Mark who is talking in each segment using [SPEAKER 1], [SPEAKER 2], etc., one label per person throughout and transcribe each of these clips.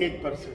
[SPEAKER 1] 1%।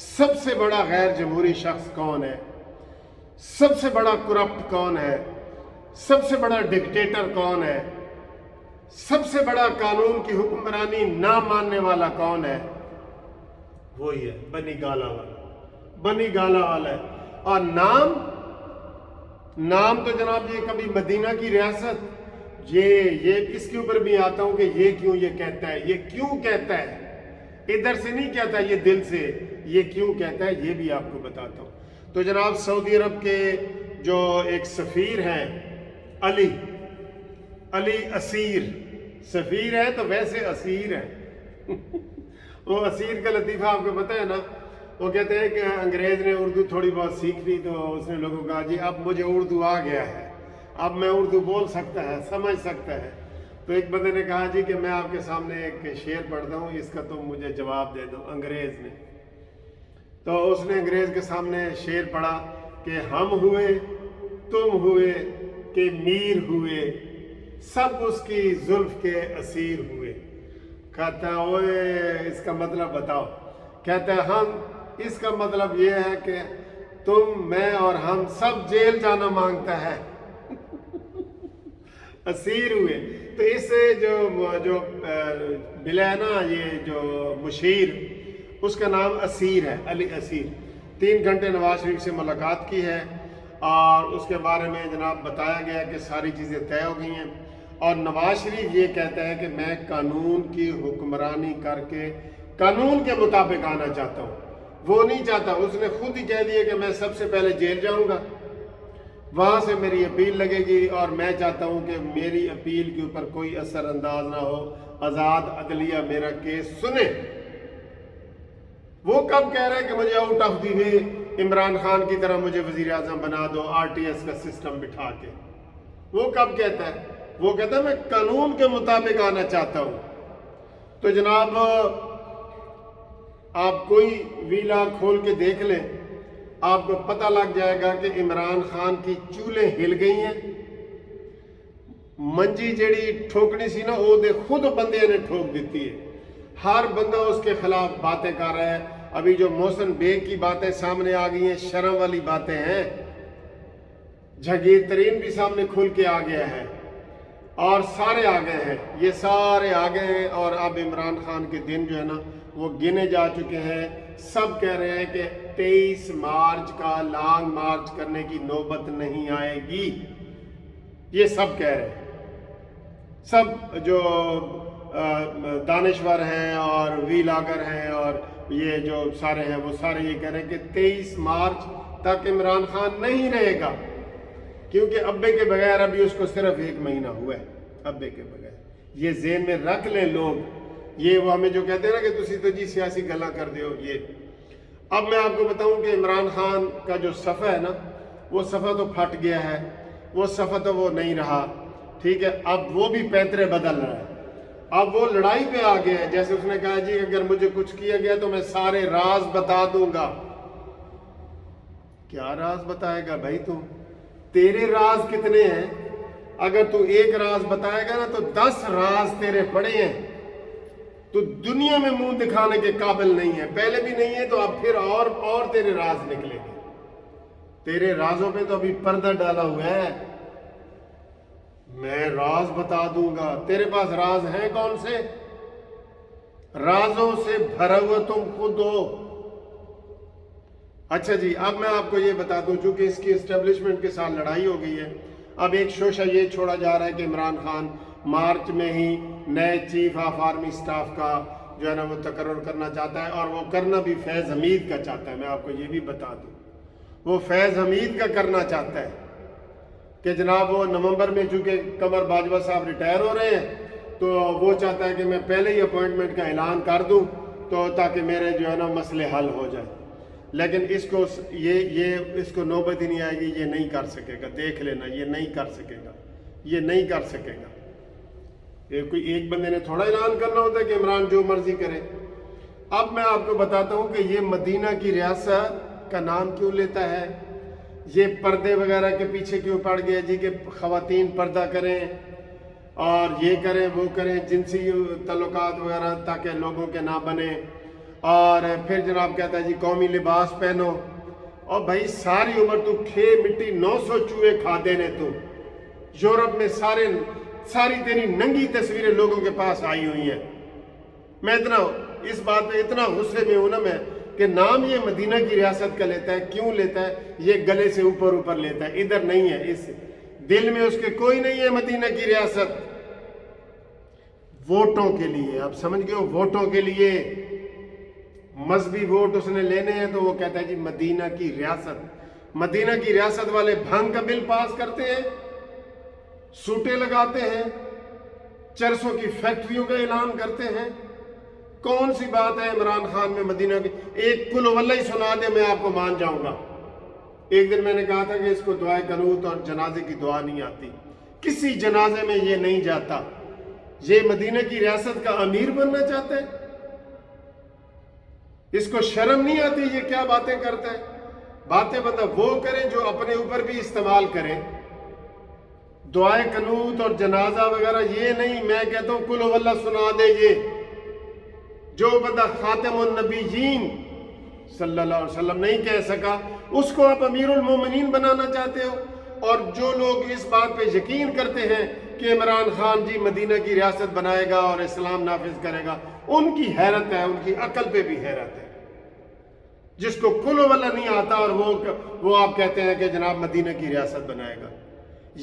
[SPEAKER 1] سب سے بڑا غیر جمہوری شخص کون ہے، سب سے بڑا کرپٹ کون ہے، سب سے بڑا ڈکٹیٹر کون ہے، سب سے بڑا قانون کی حکمرانی نہ ماننے والا کون ہے؟ وہی ہے بنی گالا والا، بنی گالا والا ہے۔ اور نام تو جناب یہ کبھی مدینہ کی ریاست، یہ اس کے اوپر بھی آتا ہوں کہ یہ کیوں یہ کہتا ہے، یہ کیوں کہتا ہے، ادھر سے نہیں کہتا یہ دل سے، یہ کیوں کہتا ہے یہ بھی آپ کو بتاتا ہوں۔ تو جناب سعودی عرب کے جو ایک سفیر ہیں علی اسیر، سفیر ہے تو ویسے اسیر ہے وہ اسیر کا لطیفہ آپ کو پتہ ہے نا، وہ کہتے ہیں کہ انگریز نے اردو تھوڑی بہت سیکھ لی تو اس نے لوگوں کو کہا جی اب مجھے اردو آ گیا ہے، اب میں اردو بول سکتا ہے، سمجھ سکتا ہے۔ تو ایک بندے نے کہا جی کہ میں آپ کے سامنے ایک شعر پڑھتا ہوں، اس کا تم مجھے جواب دے دو، انگریز نے۔ تو اس نے انگریز کے سامنے شعر پڑھا کہ ہم ہوئے، تم ہوئے کہ میر ہوئے، سب اس کی زلف کے اسیر ہوئے۔ کہتا ہے اوے اس کا مطلب بتاؤ، کہتا ہے ہم، اس کا مطلب یہ ہے کہ تم، میں اور ہم سب جیل جانا مانگتا ہے اسیر ہوئے۔ تو اس سے جو بلا ہے نا، یہ جو مشیر، اس کا نام اسیر ہے، علی اسیر۔ 3 گھنٹے نواز شریف سے ملاقات کی ہے اور اس کے بارے میں جناب بتایا گیا کہ ساری چیزیں طے ہو گئی ہیں، اور نواز شریف یہ کہتا ہے کہ میں قانون کی حکمرانی کر کے قانون کے مطابق آنا چاہتا ہوں۔ وہ نہیں چاہتا، اس نے خود ہی کہہ دیا کہ میں سب سے پہلے جیل جاؤں گا، وہاں سے میری اپیل لگے گی، اور میں چاہتا ہوں کہ میری اپیل کے اوپر کوئی اثر انداز نہ ہو، آزاد عدلیہ میرا کیس سنے۔ وہ کب کہہ رہے ہیں کہ مجھے آؤٹ آف دی وے عمران خان کی طرح مجھے وزیر اعظم بنا دو RTS کا سسٹم بٹھا کے؟ وہ کب کہتا ہے؟ وہ کہتا ہے میں قانون کے مطابق آنا چاہتا ہوں۔ تو جناب آپ کوئی ویلا کھول کے دیکھ لیں، آپ کو پتہ لگ جائے گا کہ عمران خان کی چولیں ہل گئی ہیں۔ منجی جڑی ٹھوکنی سی نا، وہ دے خود بندے نے ٹھوک دیتی ہے، ہر بندہ اس کے خلاف باتیں کر رہا ہے۔ ابھی جو محسن بیگ کی باتیں سامنے آ گئی ہیں، شرم والی باتیں ہیں، جہانگیر ترین بھی سامنے کھل کے آ گیا ہے، اور سارے آ گئے ہیں، یہ سارے آ گئے ہیں، اور اب عمران خان کے دن جو ہے نا وہ گنے جا چکے ہیں۔ سب کہہ رہے ہیں کہ 23 مارچ کا لانگ مارچ کرنے کی نوبت نہیں آئے گی، یہ سب کہہ رہے ہیں۔ سب جو دانشور ہیں اور ویلاگر ہیں اور یہ جو سارے ہیں، وہ سارے یہ کہہ رہے ہیں کہ 23 مارچ تک عمران خان نہیں رہے گا، کیونکہ ابے کے بغیر ابھی اس کو صرف 1 مہینہ ہوا ہے، ابے کے بغیر۔ یہ ذہن میں رکھ لیں لوگ، یہ وہ ہمیں جو کہتے ہیں نا کہ تسی تو جی سیاسی گلاں کر دیو۔ یہ اب میں آپ کو بتاؤں کہ عمران خان کا جو صفحہ ہے نا، وہ صفحہ تو پھٹ گیا ہے، وہ صفحہ تو وہ نہیں رہا، ٹھیک ہے؟ اب وہ بھی پیترے بدل رہا ہے، اب وہ لڑائی پہ آ گیا ہے۔ جیسے اس نے کہا جی اگر مجھے کچھ کیا گیا تو میں سارے راز بتا دوں گا۔ کیا راز بتائے گا بھائی تم؟ تیرے راز کتنے ہیں؟ اگر تو ایک راز بتائے گا نا تو 10 راز تیرے پڑے ہیں، تو دنیا میں منہ دکھانے کے قابل نہیں ہے، پہلے بھی نہیں ہے، تو اب پھر اور تیرے راز نکلیں گے۔ تیرے رازوں پہ تو ابھی پردہ ڈالا ہوا ہے، میں راز بتا دوں گا۔ تیرے پاس راز ہیں کون سے؟ رازوں سے بھرا ہوا تم خود ہو۔ اچھا جی، اب میں آپ کو یہ بتا دوں، چونکہ اس کی اسٹیبلشمنٹ کے ساتھ لڑائی ہو گئی ہے، اب ایک شوشہ یہ چھوڑا جا رہا ہے کہ عمران خان مارچ میں ہی نئے چیف آف آرمی سٹاف کا جو ہے نا وہ تقرر کرنا چاہتا ہے، اور وہ کرنا بھی فیض حمید کا چاہتا ہے۔ میں آپ کو یہ بھی بتا دوں، وہ فیض حمید کا کرنا چاہتا ہے کہ جناب وہ نومبر میں، چونکہ قمر باجوہ صاحب ریٹائر ہو رہے ہیں، تو وہ چاہتا ہے کہ میں پہلے ہی اپوائنٹمنٹ کا اعلان کر دوں، تو تاکہ میرے جو ہے نا مسئلے حل ہو جائیں۔ لیکن اس کو نوبت ہی نہیں آئے گی، یہ نہیں کر سکے گا، دیکھ لینا، یہ نہیں کر سکے گا، یہ نہیں کر سکے گا۔ کوئی ایک بندے نے تھوڑا اعلان کرنا ہوتا ہے کہ عمران جو مرضی کرے۔ اب میں آپ کو بتاتا ہوں کہ یہ مدینہ کی ریاست کا نام کیوں لیتا ہے، یہ پردے وغیرہ کے پیچھے کیوں پڑ گیا جی کہ خواتین پردہ کریں اور یہ کریں وہ کریں، جنسی تعلقات وغیرہ تاکہ لوگوں کے نہ بنے، اور پھر جناب کہتا ہے جی قومی لباس پہنو، اور بھائی ساری عمر تو کھے مٹی 900 چوہے کھا دینے، تو یورپ میں ساری تیری ننگی تصویریں لوگوں کے پاس آئی ہوئی ہیں۔ میں اس بات پہ اتنا غصے میں ہوں نا میں، کہ نام یہ مدینہ کی ریاست کا لیتا ہے، کیوں لیتا ہے؟ یہ گلے سے اوپر لیتا ہے، ادھر نہیں ہے، اس دل میں اس کے کوئی نہیں ہے مدینہ کی ریاست۔ ووٹوں کے لیے، آپ سمجھ گئے ہو، ووٹوں کے لیے مذہبی ووٹ اس نے لینے ہیں، تو وہ کہتا ہے جی مدینہ کی ریاست۔ مدینہ کی ریاست والے بھنگ کا بل پاس کرتے ہیں، سوٹیں لگاتے ہیں، چرسوں کی فیکٹریوں کا اعلان کرتے ہیں۔ کون سی بات ہے عمران خان میں مدینہ کی؟ ایک قل واللہ ہی سنا دے میں آپ کو مان جاؤں گا۔ ایک دن میں نے کہا تھا کہ اس کو دعائے قنوت اور جنازے کی دعا نہیں آتی، کسی جنازے میں یہ نہیں جاتا۔ یہ مدینہ کی ریاست کا امیر بننا چاہتا ہے؟ اس کو شرم نہیں آتی؟ یہ کیا باتیں کرتا ہے؟ باتیں بندہ وہ کرے جو اپنے اوپر بھی استعمال کرے۔ دعائے قنوت اور جنازہ وغیرہ یہ نہیں، میں کہتا ہوں قل واللہ سنا دے۔ یہ جو بندہ خاتم النبیین صلی اللہ علیہ وسلم نہیں کہہ سکا، اس کو آپ امیر المومنین بنانا چاہتے ہو۔ اور جو لوگ اس بات پہ یقین کرتے ہیں کہ عمران خان جی مدینہ کی ریاست بنائے گا اور اسلام نافذ کرے گا، ان کی حیرت ہے، ان کی عقل پہ بھی حیرت ہے۔ جس کو قل واللہ نہیں آتا اور وہ آپ کہتے ہیں کہ جناب مدینہ کی ریاست بنائے گا۔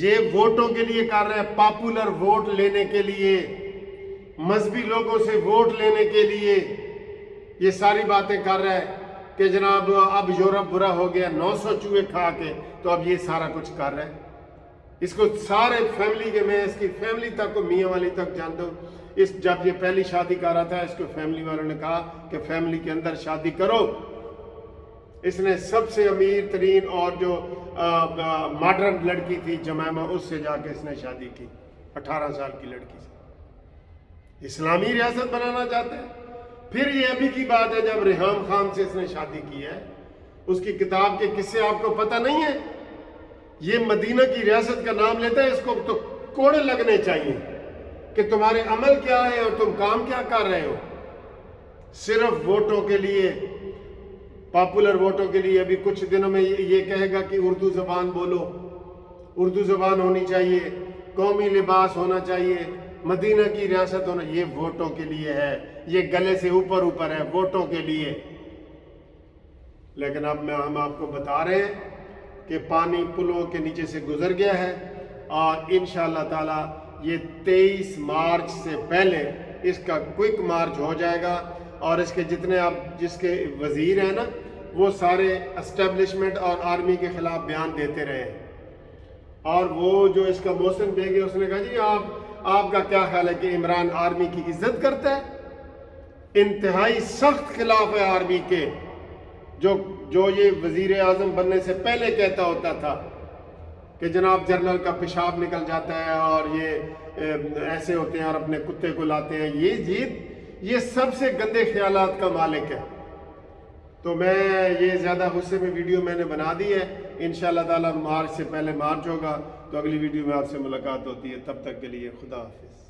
[SPEAKER 1] یہ ووٹوں کے لیے کر رہے ہیں، پاپولر ووٹ لینے کے لیے، مذہبی لوگوں سے ووٹ لینے کے لیے یہ ساری باتیں کر رہا ہے کہ جناب اب یورپ برا ہو گیا 900 چوہے کھا کے، تو اب یہ سارا کچھ کر رہا ہے۔ اس کو سارے فیملی کے، میں اس کی فیملی تک کو میاں والی تک جانتا ہوں۔ جب یہ پہلی شادی کر رہا تھا، اس کو فیملی والوں نے کہا کہ فیملی کے اندر شادی کرو۔ اس نے سب سے امیر ترین اور جو ماڈرن لڑکی تھی جمائمہ، اس سے جا کے اس نے شادی کی، 18 سال کی لڑکی سے۔ اسلامی ریاست بنانا چاہتے ہیں۔ پھر یہ ابھی کی بات ہے جب ریحام خان سے اس نے شادی کی ہے، اس کی کتاب کے قصے آپ کو پتہ نہیں ہے؟ یہ مدینہ کی ریاست کا نام لیتا ہے، اس کو تو کوڑے لگنے چاہیے کہ تمہارے عمل کیا ہے اور تم کام کیا کر رہے ہو۔ صرف ووٹوں کے لیے، پاپولر ووٹوں کے لیے ابھی کچھ دنوں میں یہ کہے گا کہ اردو زبان بولو، اردو زبان ہونی چاہیے، قومی لباس ہونا چاہیے، مدینہ کی ریاست ہونا، یہ ووٹوں کے لیے ہے، یہ گلے سے اوپر ہے، ووٹوں کے لیے۔ لیکن اب ہم آپ کو بتا رہے ہیں کہ پانی پلوں کے نیچے سے گزر گیا ہے، اور انشاءاللہ تعالی یہ 23 مارچ سے پہلے اس کا کوئک مارچ ہو جائے گا، اور اس کے جتنے آپ جس کے وزیر ہیں نا، وہ سارے اسٹیبلشمنٹ اور آرمی کے خلاف بیان دیتے رہے، اور وہ جو اس کا موسم دے گئے، اس نے کہا جی آپ کا کیا خیال ہے کہ عمران آرمی کی عزت کرتا ہے؟ انتہائی سخت خلاف ہے آرمی کے، جو یہ وزیر اعظم بننے سے پہلے کہتا ہوتا تھا کہ جناب جنرل کا پیشاب نکل جاتا ہے اور یہ ایسے ہوتے ہیں اور اپنے کتے کو لاتے ہیں، یہ سب سے گندے خیالات کا مالک ہے۔ تو میں یہ زیادہ غصے میں ویڈیو میں نے بنا دی ہے۔ انشاءاللہ تعالی مارچ سے پہلے مارچ ہوگا، تو اگلی ویڈیو میں آپ سے ملاقات ہوتی ہے، تب تک کے لیے خدا حافظ۔